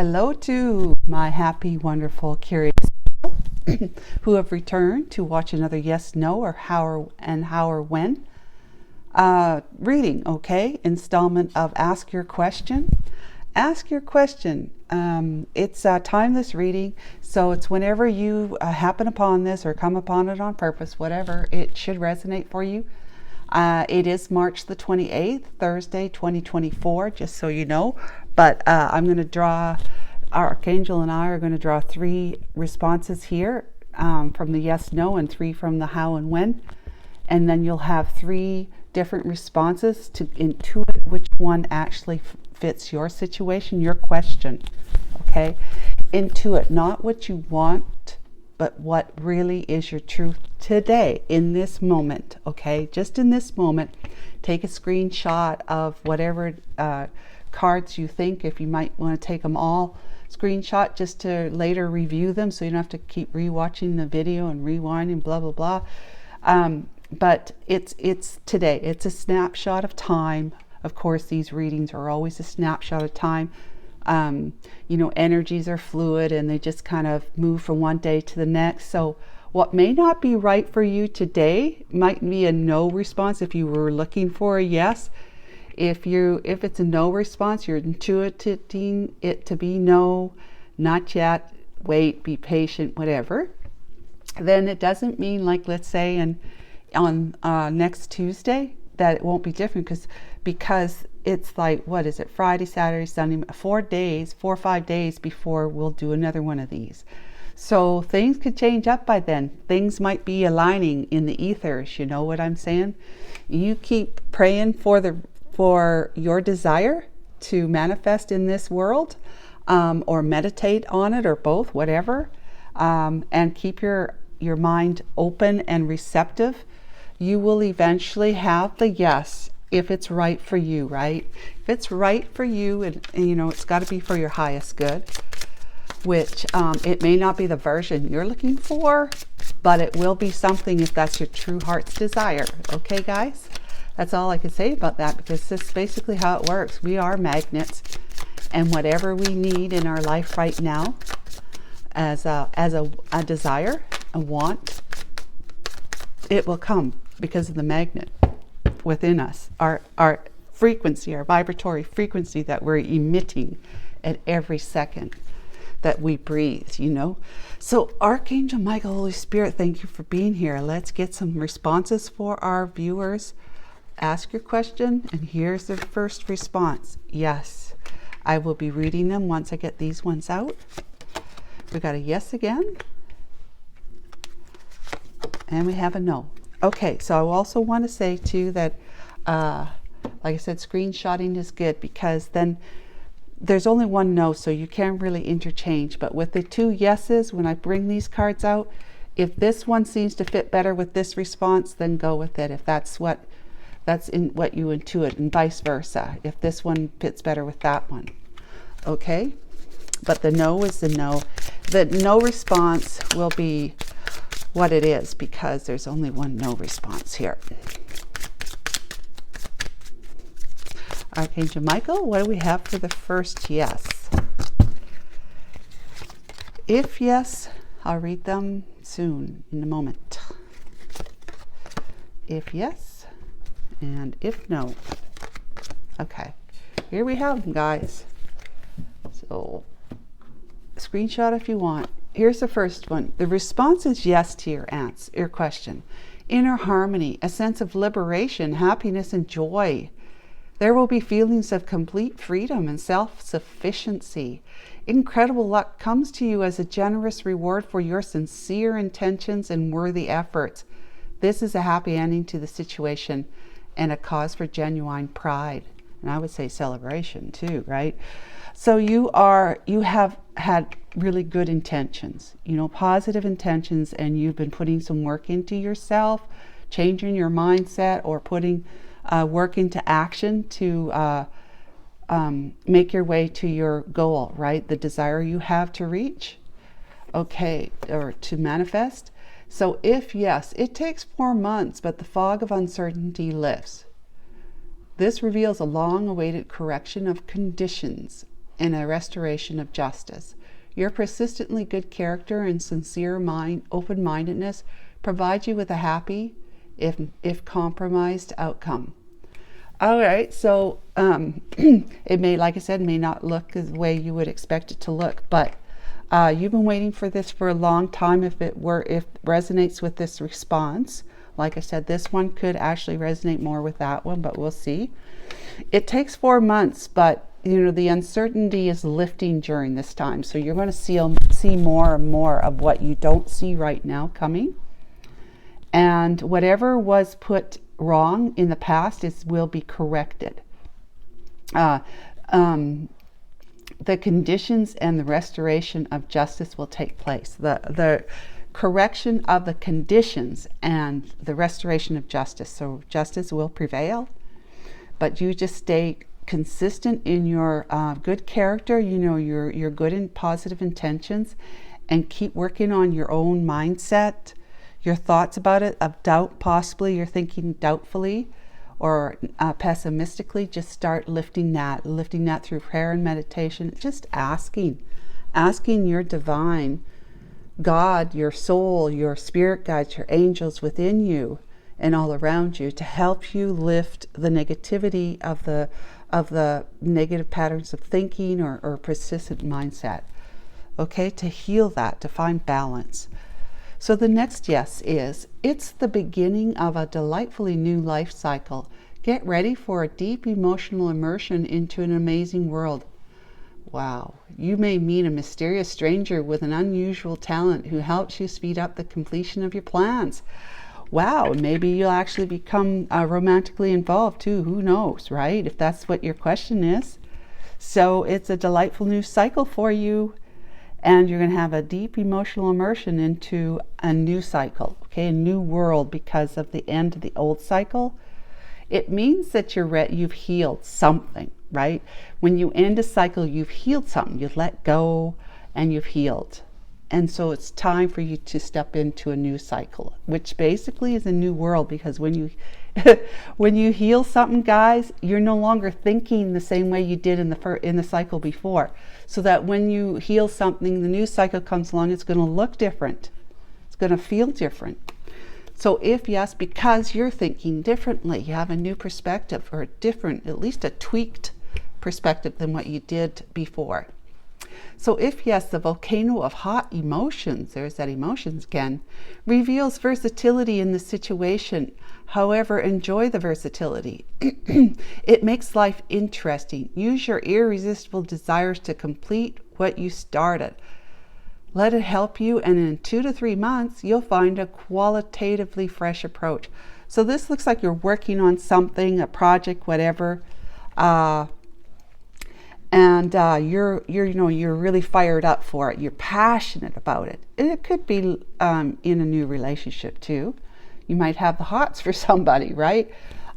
hello to my happy, wonderful, curious people who have returned to watch another yes, no, or how or when reading, okay? Installment of Ask Your Question. Ask your question. It's a timeless reading, so it's whenever you happen upon this or come upon it on purpose, whatever, it should resonate for you. It is March the 28th, Thursday, 2024, just so you know. But I'm going to draw, Archangel and I are going to draw 3 responses here from the yes, no, and 3 from the how and when. And then you'll have 3 different responses to intuit which one actually fits your situation, your question. Okay? Intuit, not what you want, but what really is your truth today, in this moment. Okay? Just in this moment, take a screenshot of whatever cards you think, if you might want to take them all, screenshot just to later review them so you don't have to keep rewatching the video and rewinding, blah, blah, blah. But it's today. It's a snapshot of time. Of course, these readings are always a snapshot of time. You know, energies are fluid and they just kind of move from one day to the next. So what may not be right for you today might be a no response if you were looking for a yes. If it's a no response, you're intuiting it to be no, not yet, wait, be patient, whatever. Then it doesn't mean, like, let's say on next Tuesday, that it won't be different, because it's like, what is it, Friday, Saturday, Sunday, 4 or 5 days before we'll do another one of these. So things could change up by then. Things might be aligning in the ethers, you know what I'm saying? You keep praying for your desire to manifest in this world, or meditate on it, or both, whatever, and keep your mind open and receptive. You will eventually have the yes if it's right for you, right? If it's right for you, and you know, it's got to be for your highest good, which it may not be the version you're looking for, but it will be something if that's your true heart's desire. Okay, guys? That's all I can say about that, because this is basically how it works. We are magnets, and whatever we need in our life right now as a desire, a want, it will come because of the magnet within us, our frequency, our vibratory frequency that we're emitting at every second that we breathe, you know. So Archangel Michael, Holy Spirit, thank you for being here. Let's get some responses for our viewers. Ask your question, and here's the first response. Yes, I will be reading them once I get these ones out. We got a yes again, and we have a no. Okay, so I also want to say too that, like I said, screenshotting is good, because then there's only one no, so you can't really interchange. But with the 2 yeses, when I bring these cards out, if this one seems to fit better with this response, then go with it. If that's in what you intuit, and vice versa, if this one fits better with that one. Okay, but the no is the no. The no response will be what it is, because there's only one no response here. Archangel Michael, what do we have for the first yes? If yes, I'll read them soon, in a moment. If yes, and if no. Okay, here we have them, guys. So screenshot if you want. Here's the first one. The response is yes to your question. Inner harmony, a sense of liberation, happiness, and joy. There will be feelings of complete freedom and self-sufficiency. Incredible luck comes to you as a generous reward for your sincere intentions and worthy efforts. This is a happy ending to the situation and a cause for genuine pride. And I would say celebration too, right? So you have had really good intentions, you know, positive intentions, and you've been putting some work into yourself, changing your mindset, or putting work into action to make your way to your goal, right? The desire you have to reach, okay, or to manifest. So if yes, it takes 4 months, but the fog of uncertainty lifts. This reveals a long-awaited correction of conditions and a restoration of justice. Your persistently good character and sincere open-mindedness provide you with a happy, if compromised, outcome. All right, so it may, like I said, may not look the way you would expect it to look, but you've been waiting for this for a long time. If it resonates with this response, like I said, this one could actually resonate more with that one, but we'll see. It takes 4 months, but the uncertainty is lifting during this time. So you're going to see more and more of what you don't see right now coming. And whatever was put wrong in the past will be corrected. The conditions and the restoration of justice will take place. The correction of the conditions and the restoration of justice. So justice will prevail, but you just stay consistent in your good character, your good and positive intentions, and keep working on your own mindset, your thoughts about it, of doubt. Possibly you're thinking doubtfully or pessimistically. Just start lifting that through prayer and meditation. Just asking your divine God, your soul, your spirit guides, your angels within you and all around you to help you lift the negativity of the negative patterns of thinking or persistent mindset. Okay, to heal that, to find balance. So the next yes is, it's the beginning of a delightfully new life cycle. Get ready for a deep emotional immersion into an amazing world. Wow, you may meet a mysterious stranger with an unusual talent who helps you speed up the completion of your plans. Wow, maybe you'll actually become romantically involved too. Who knows, right? If that's what your question is. So it's a delightful new cycle for you. And you're going to have a deep emotional immersion into a new cycle, okay, a new world because of the end of the old cycle. It means that you've healed something, right? When you end a cycle, you've healed something. You've let go and you've healed. And so it's time for you to step into a new cycle, which basically is a new world, because when you when you heal something, guys, you're no longer thinking the same way you did in the cycle before. So that when you heal something, the new cycle comes along, it's going to look different. It's going to feel different. So if yes, because you're thinking differently, you have a new perspective, or a different, at least a tweaked perspective than what you did before. So if yes, the volcano of hot emotions, there's that emotions again, reveals versatility in the situation. However, enjoy the versatility. It makes life interesting. Use your irresistible desires to complete what you started. Let it help you, and in 2 to 3 months, you'll find a qualitatively fresh approach. So this looks like you're working on something, a project, whatever, and you're really fired up for it. You're passionate about it. And it could be in a new relationship too. You might have the hots for somebody, right?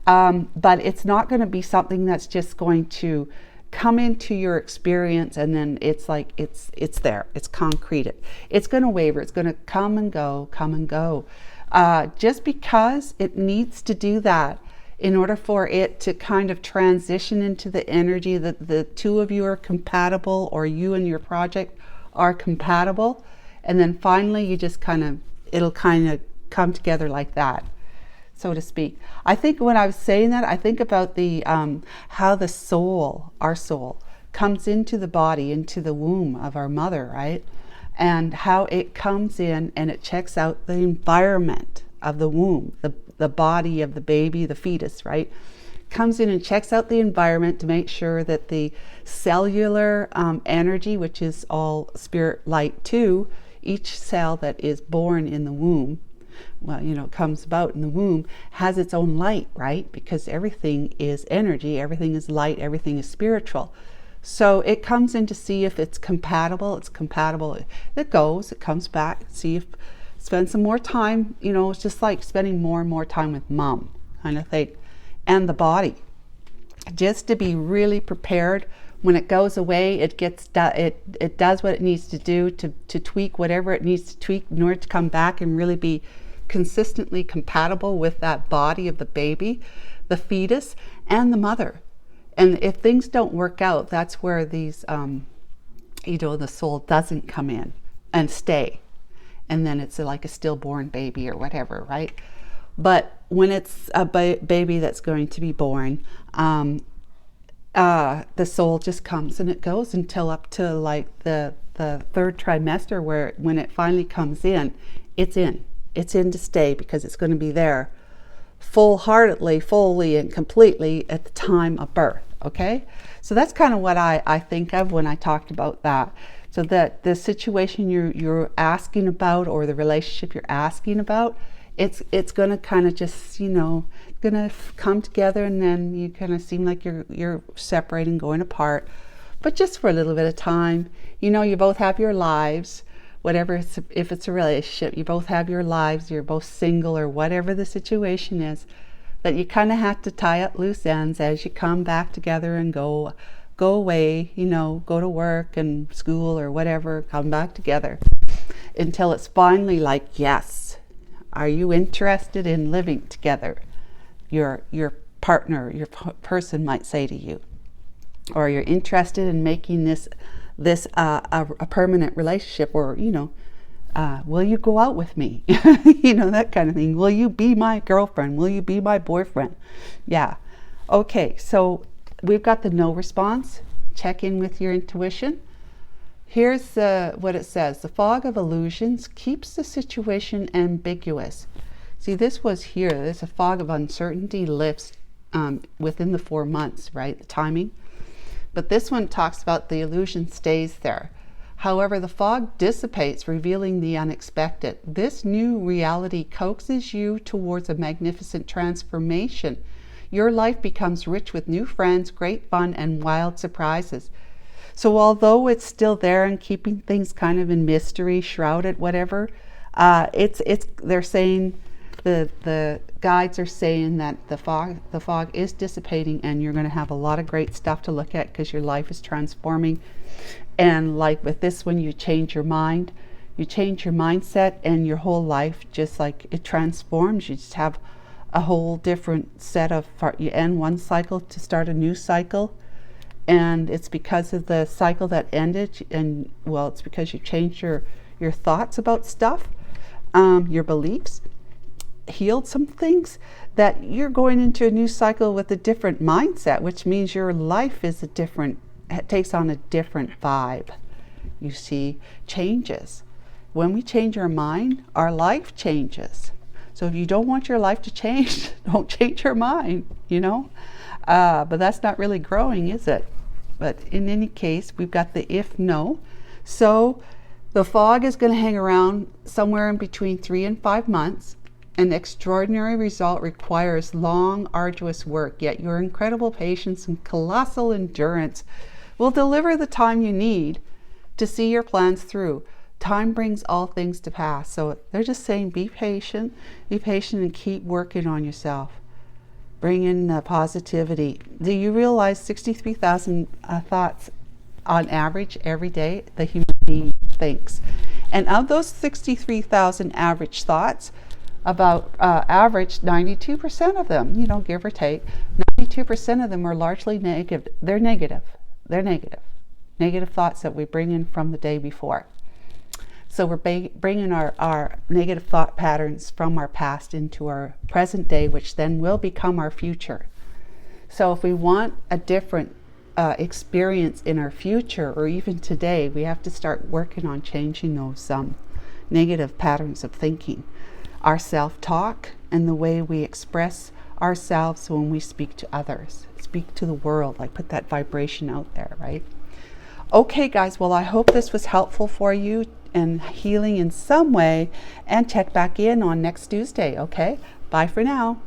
But it's not going to be something that's just going to come into your experience and then it's like it's there, it's concrete. It's going to waver. It's going to come and go. Just because it needs to do that in order for it to kind of transition into the energy that the two of you are compatible, or you and your project are compatible, and then finally you just it'll kind of come together like that, so to speak. I think when I was saying that, I think about the how the soul, our soul, comes into the body, into the womb of our mother, right? And how it comes in and it checks out the environment of the womb, the body of the baby, the fetus, right? Comes in and checks out the environment to make sure that the cellular energy, which is all spirit light too, each cell that is born in the womb, comes about in the womb, has its own light, right? Because everything is energy, everything is light, everything is spiritual. So it comes in to see if it's compatible. It's compatible. It comes back, spend some more time. It's just like spending more and more time with mom, kind of thing. And the body, just to be really prepared. When it goes away, it does what it needs to do to tweak whatever it needs to tweak in order to come back and really be consistently compatible with that body of the baby, the fetus, and the mother. And if things don't work out, that's where these, the soul doesn't come in and stay. And then it's like a stillborn baby or whatever, right? But when it's a baby that's going to be born, the soul just comes and it goes until up to like the third trimester, where when it finally comes in, it's in to stay, because it's going to be there full-heartedly, fully and completely at the time of birth. Okay, so that's kind of what I think of when I talked about that. So that the situation you're asking about, or the relationship you're asking about, it's going to kind of just, going to come together, and then you kind of seem like you're separating, going apart, but just for a little bit of time. You both have your lives, whatever, if it's a relationship, you both have your lives, you're both single or whatever the situation is, that you kind of have to tie up loose ends as you come back together and go away, go to work and school or whatever, come back together until it's finally like, yes, are you interested in living together? Your partner, your person might say to you, or you're interested in making this a permanent relationship, or will you go out with me? That kind of thing. Will you be my girlfriend? Will you be my boyfriend? Yeah. Okay, so we've got the no response. Check in with your intuition. Here's what it says. The fog of illusions keeps the situation ambiguous. See, this was here. There's a fog of uncertainty lifts within the 4 months, right? The timing. But this one talks about the illusion stays there. However, the fog dissipates, revealing the unexpected. This new reality coaxes you towards a magnificent transformation. Your life becomes rich with new friends, great fun, and wild surprises. So although it's still there and keeping things kind of in mystery, shrouded, whatever, they're saying, the guides are saying that the fog is dissipating, and you're going to have a lot of great stuff to look at, because your life is transforming. And like with this one, you change your mind, you change your mindset, and your whole life just like it transforms. You just have a whole different set of, you end one cycle to start a new cycle, and it's because of the cycle that ended, and well, it's because you changed your thoughts about stuff, your beliefs, healed some things, that you're going into a new cycle with a different mindset, which means your life is it takes on a different vibe. You see, changes. When we change our mind, our life changes. So if you don't want your life to change, don't change your mind, but that's not really growing, is it? But in any case, we've got the if no. So the fog is going to hang around somewhere in between 3 and 5 months. An extraordinary result requires long, arduous work, yet your incredible patience and colossal endurance will deliver the time you need to see your plans through. Time brings all things to pass. So they're just saying, be patient and keep working on yourself. Bring in positivity. Do you realize 63,000 thoughts on average every day the human being thinks? And of those 63,000 average thoughts, about average 92% of them, give or take, 92% of them are largely negative. They're negative. Negative thoughts that we bring in from the day before. So we're bringing our negative thought patterns from our past into our present day, which then will become our future. So if we want a different experience in our future, or even today, we have to start working on changing those negative patterns of thinking. Our self-talk and the way we express ourselves when we speak to others, speak to the world, like put that vibration out there, right? Okay, guys, well, I hope this was helpful for you and healing in some way, and check back in on next Tuesday, okay? Bye for now.